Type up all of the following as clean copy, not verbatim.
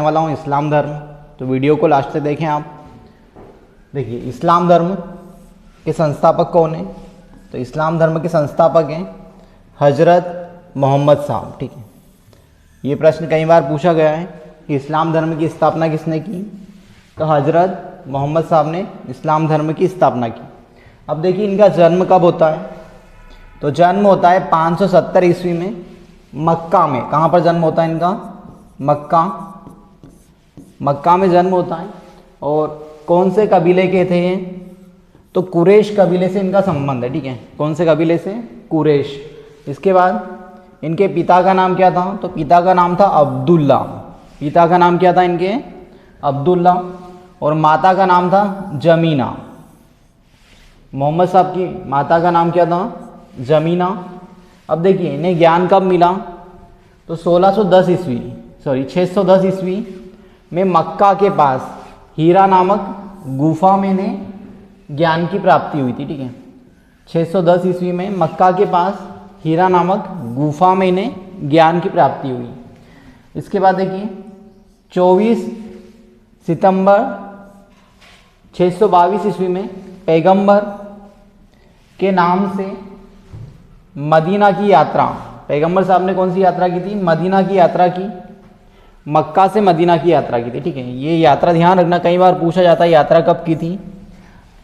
वाला हूँ इस्लाम धर्म, तो वीडियो को लास्ट तक देखें आप। देखिए इस्लाम धर्म के संस्थापक कौन है, तो इस्लाम धर्म के संस्थापक हैं हजरत मोहम्मद साहब। ठीक है, ये प्रश्न कई बार पूछा गया है कि इस्लाम धर्म की स्थापना किसने की, तो हजरत मोहम्मद साहब ने इस्लाम धर्म की स्थापना की। अब देखिए इनका जन्म कब होता है, तो जन्म होता है 570 ईस्वी में मक्का में। कहाँ पर जन्म होता है इनका, मक्का में जन्म होता है। और कौन से कबीले के थे ये, तो कुरैश कबीले से इनका संबंध है। ठीक है, कौन से कबीले से, कुरैश। इसके बाद इनके पिता का नाम क्या था, तो पिता का नाम था अब्दुल्ला। पिता का नाम क्या था इनके, अब्दुल्ला। और माता का नाम था जमीना। मोहम्मद साहब की माता का नाम क्या था, जमीना। अब देखिए इन्हें ज्ञान कब मिला, तो 610 ईस्वी में मक्का के पास हीरा नामक गुफा में इन्हें ज्ञान की प्राप्ति हुई थी। ठीक है, 610 ईस्वी में मक्का के पास हीरा नामक गुफा में इन्हें ज्ञान की प्राप्ति हुई। इसके बाद देखिए 24 सितंबर 622 ईस्वी में पैगंबर के नाम से मदीना की यात्रा, पैगंबर साहब ने कौन सी यात्रा की थी, मदीना की यात्रा की, मक्का से मदीना की यात्रा की थी। ठीक है, ये यात्रा ध्यान रखना, कई बार पूछा जाता है यात्रा कब की थी,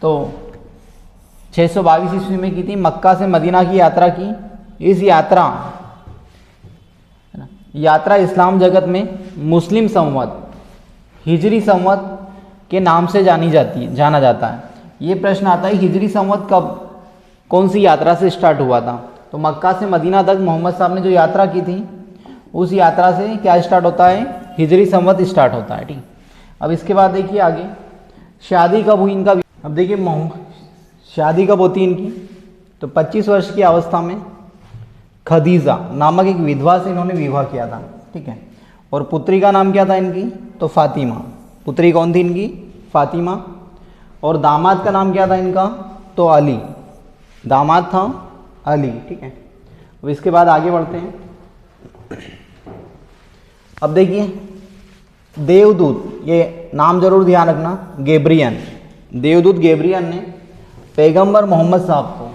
तो 622 ईस्वी में की थी, मक्का से मदीना की यात्रा की। इस यात्रा इस्लाम जगत में मुस्लिम संवत, हिजरी संवत के नाम से जाना जाता है। ये प्रश्न आता है हिजरी संवत कब, कौन सी यात्रा से स्टार्ट हुआ था, तो मक्का से मदीना तक मोहम्मद साहब ने जो यात्रा की थी उस यात्रा से क्या स्टार्ट होता है, हिजरी संवत स्टार्ट होता है। ठीक, अब इसके बाद देखिए आगे शादी कब हुई इनका। अब देखिए शादी कब होती है इनकी, तो 25 वर्ष की अवस्था में खदीजा नामक एक विधवा से इन्होंने विवाह किया था। ठीक है, और पुत्री का नाम क्या था इनकी, तो फातिमा। पुत्री कौन थी इनकी, फातिमा। और दामाद का नाम क्या था इनका, तो अली। दामाद था अली। ठीक है, अब इसके बाद आगे बढ़ते हैं। अब देखिए देवदूत, ये नाम जरूर ध्यान रखना, गैब्रियल, देवदूत गैब्रियल ने पैगंबर मोहम्मद साहब को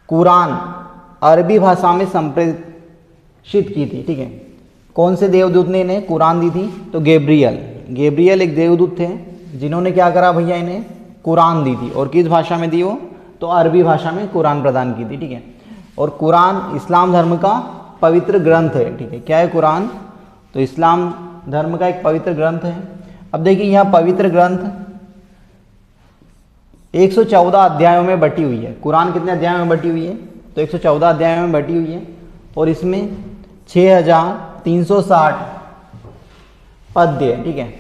कुरान अरबी भाषा में संप्रेषित की थी। ठीक है, कौन से देवदूत ने इन्हें कुरान दी थी, तो गैब्रियल एक देवदूत थे जिन्होंने क्या करा भैया, इन्हें कुरान दी थी। और किस भाषा में दी वो, तो अरबी भाषा में कुरान प्रदान की थी। ठीक है, और कुरान इस्लाम धर्म का पवित्र ग्रंथ है। ठीक है, क्या है कुरान, तो इस्लाम धर्म का एक पवित्र ग्रंथ है। अब देखिए यह पवित्र ग्रंथ 114 अध्यायों में बटी हुई है। कुरान कितने अध्यायों में बटी हुई है, तो 114 अध्यायों में बटी हुई है। और इसमें 6360 पद्य। ठीक है,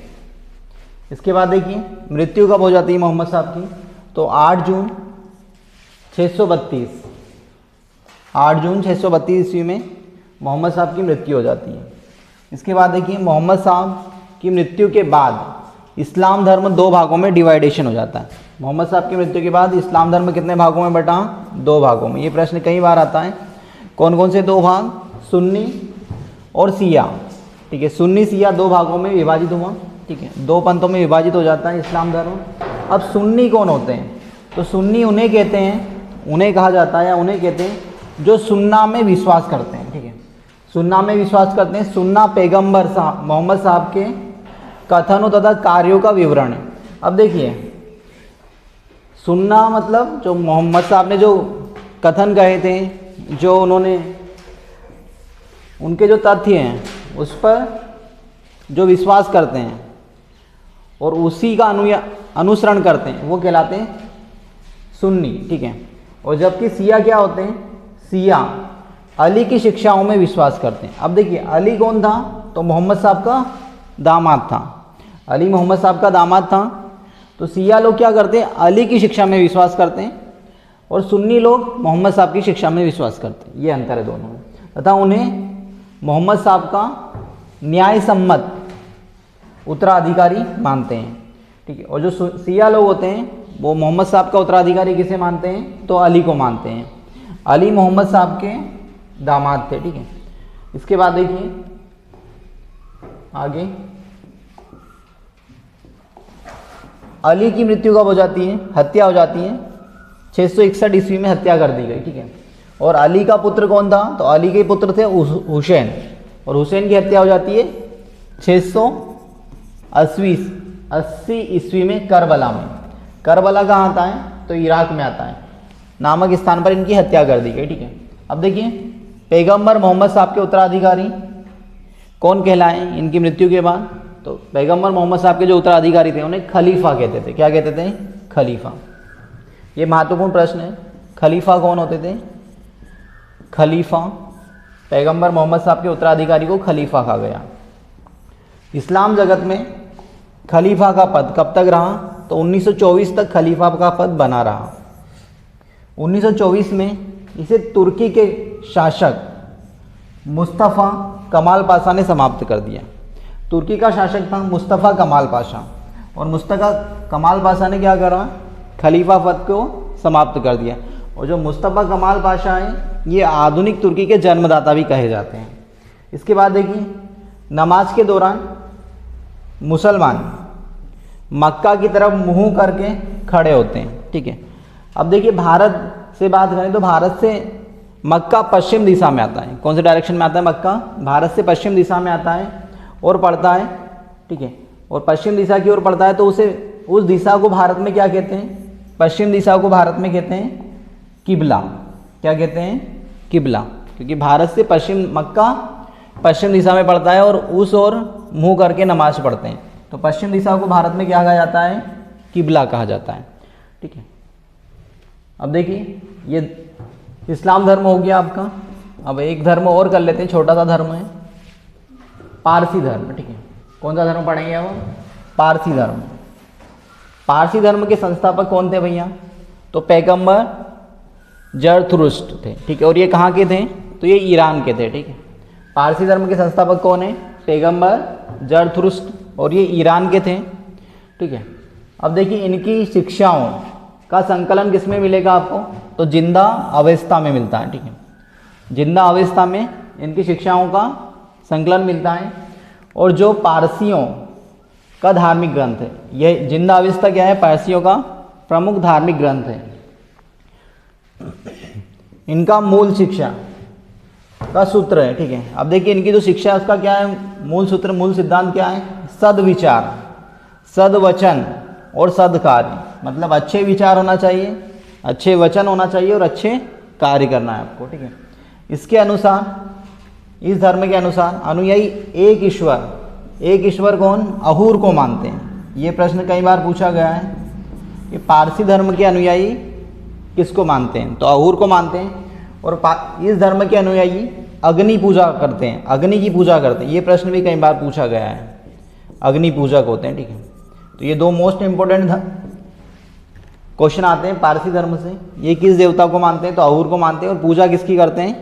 इसके बाद देखिए मृत्यु कब हो जाती है मोहम्मद साहब की, तो 8 जून 632 ईस्वी में मोहम्मद साहब की मृत्यु हो जाती है। इसके बाद देखिए मोहम्मद साहब की मृत्यु के बाद इस्लाम धर्म 2 भागों में डिवाइडेशन हो जाता है। मोहम्मद साहब की मृत्यु के बाद इस्लाम धर्म कितने भागों में बटा, 2 भागों में। ये प्रश्न कई बार आता है, कौन कौन से 2 भाग, सुन्नी और शिया। ठीक है, सुन्नी शिया 2 भागों में विभाजित हुआ। ठीक है, 2 पंथों में विभाजित हो जाता है इस्लाम धर्म। अब सुन्नी कौन होते हैं, तो सुन्नी उन्हें कहते हैं, उन्हें कहा जाता है या उन्हें कहते हैं जो सुन्ना में विश्वास करते हैं। ठीक है, सुन्ना में विश्वास करते हैं। सुन्ना पैगंबर साहब मोहम्मद साहब के कथनों तथा कार्यों का विवरण है। अब देखिए सुन्ना मतलब जो मोहम्मद साहब ने जो कथन कहे थे, जो उन्होंने उनके जो तथ्य हैं उस पर जो विश्वास करते हैं और उसी का अनुसरण करते हैं, वो कहलाते हैं सुन्नी। ठीक है, और जबकि शिया क्या होते हैं, शिया अली की शिक्षाओं में विश्वास करते हैं। अब देखिए अली कौन था, तो मोहम्मद साहब का दामाद था। अली मोहम्मद साहब का दामाद था। तो शिया लोग क्या करते हैं, अली की शिक्षा में विश्वास करते हैं, और सुन्नी लोग मोहम्मद साहब की शिक्षा में विश्वास करते हैं। ये अंतर है दोनों में, तथा उन्हें मोहम्मद साहब का न्याय सम्मत उत्तराधिकारी मानते हैं। ठीक है, और जो शिया लोग होते हैं वो मोहम्मद साहब का उत्तराधिकारी किसे मानते हैं, तो अली को मानते हैं। अली मोहम्मद साहब के दामाद थे। ठीक है, इसके बाद देखिए आगे अली की मृत्यु कब हो जाती है, हत्या हो जाती है 661 ईस्वी में हत्या कर दी गई, ठीक है। और अली का पुत्र कौन था, तो अली के पुत्र थे हुसैन, और हुसैन की हत्या हो जाती है 680 ईस्वी में करबला में। करबला कहाँ आता है, तो इराक में आता है, नामक स्थान पर इनकी हत्या कर दी गई, ठीक है। अब देखिए पैगंबर मोहम्मद साहब के उत्तराधिकारी कौन कहलाए इनकी मृत्यु के बाद, तो पैगंबर मोहम्मद साहब के जो उत्तराधिकारी थे उन्हें खलीफा कहते थे। क्या कहते थे, खलीफा। ये महत्वपूर्ण प्रश्न है, खलीफा कौन होते थे, खलीफा, पैगंबर मोहम्मद साहब के उत्तराधिकारी को खलीफा कहा गया। इस्लाम जगत में खलीफा का पद कब तक रहा, तो 1924 तक खलीफा का पद बना रहा। 1924 में इसे तुर्की के शासक मुस्तफ़ा कमाल पाशा ने समाप्त कर दिया। तुर्की का शासक था मुस्तफ़ा कमाल पाशा, और मुस्तफ़ा कमाल पाशा ने क्या करा, खलीफा पद को समाप्त कर दिया। और जो मुस्तफ़ा कमाल पाशा है ये आधुनिक तुर्की के जन्मदाता भी कहे जाते हैं। इसके बाद देखिए नमाज के दौरान मुसलमान मक्का की तरफ मुंह करके खड़े होते हैं, ठीक है। अब देखिए भारत से बात करें तो भारत से मक्का पश्चिम दिशा में आता है। कौन से डायरेक्शन में आता है मक्का, भारत से पश्चिम दिशा में आता है और पड़ता है, ठीक है। और पश्चिम दिशा की ओर पड़ता है तो उसे उस दिशा को भारत में क्या कहते हैं, पश्चिम दिशा को भारत में कहते हैं किबला। क्या कहते हैं, किबला, क्योंकि भारत से पश्चिम मक्का पश्चिम दिशा में पड़ता है और उस ओर मुंह करके नमाज पढ़ते हैं, तो पश्चिम दिशा को भारत में क्या कहा जाता है, किबला कहा जाता है, ठीक है। अब देखिए ये इस्लाम धर्म हो गया आपका। अब एक धर्म और कर लेते हैं, छोटा सा धर्म है पारसी धर्म, ठीक है। कौन सा धर्म पढ़ेंगे अब, पारसी धर्म। पारसी धर्म के संस्थापक कौन थे भैया, तो पैगंबर जरथुरुस्ट थे, ठीक है। और ये कहाँ के थे, तो ये ईरान के थे, ठीक है। पारसी धर्म के संस्थापक कौन है, पैगंबर जरथुरुस्ट, और ये ईरान के थे, ठीक है। अब देखिए इनकी शिक्षाओं का संकलन किस में मिलेगा आपको, तो जिंदा अवस्था में मिलता है, ठीक है। जिंदा अवस्था में इनकी शिक्षाओं का संकलन मिलता है। और जो पारसियों का धार्मिक ग्रंथ है, यह जिंदा अवस्था क्या है, पारसियों का प्रमुख धार्मिक ग्रंथ है। इनका मूल शिक्षा का सूत्र है, ठीक है। अब देखिए इनकी जो शिक्षा है उसका क्या है, मूल सूत्र, मूल सिद्धांत क्या है, सद्विचार, सद्वचन और सद्कार्य। मतलब अच्छे विचार होना चाहिए, अच्छे वचन होना चाहिए और अच्छे कार्य करना है आपको, ठीक है। इसके अनुसार, इस धर्म के अनुसार अनुयायी एक ईश्वर कौन, अहूर को मानते हैं। ये प्रश्न कई बार पूछा गया है कि पारसी धर्म के अनुयायी किसको मानते हैं, तो अहूर को मानते हैं। और इस धर्म के अनुयायी अग्नि पूजा करते हैं, अग्नि की पूजा करते हैं। ये प्रश्न भी कई बार पूछा गया है, अग्नि पूजक होते हैं, ठीक है। तो ये दो मोस्ट इंपॉर्टेंट क्वेश्चन आते हैं पारसी धर्म से। ये किस देवता को मानते हैं, तो अहूर को मानते हैं। और पूजा किसकी करते हैं,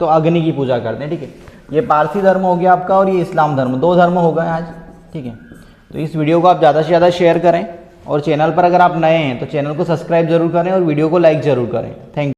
तो अग्नि की पूजा करते हैं, ठीक है। ये पारसी धर्म हो गया आपका, और ये इस्लाम धर्म, दो धर्म हो गए आज, ठीक है। तो इस वीडियो को आप ज़्यादा से ज़्यादा शेयर करें, और चैनल पर अगर आप नए हैं तो चैनल को सब्सक्राइब जरूर करें और वीडियो को लाइक ज़रूर करें। Thank you.